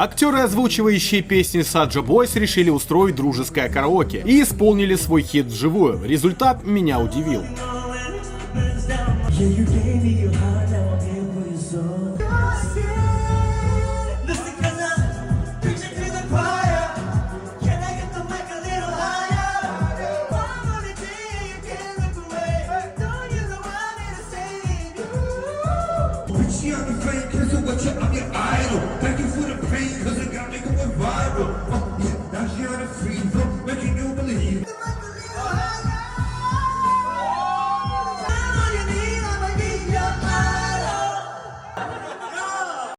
Актеры, озвучивающие песни Saja Boys, решили устроить дружеское караоке и исполнили свой хит вживую. Результат меня удивил. I'm your idol. Thank you for the pain, cause it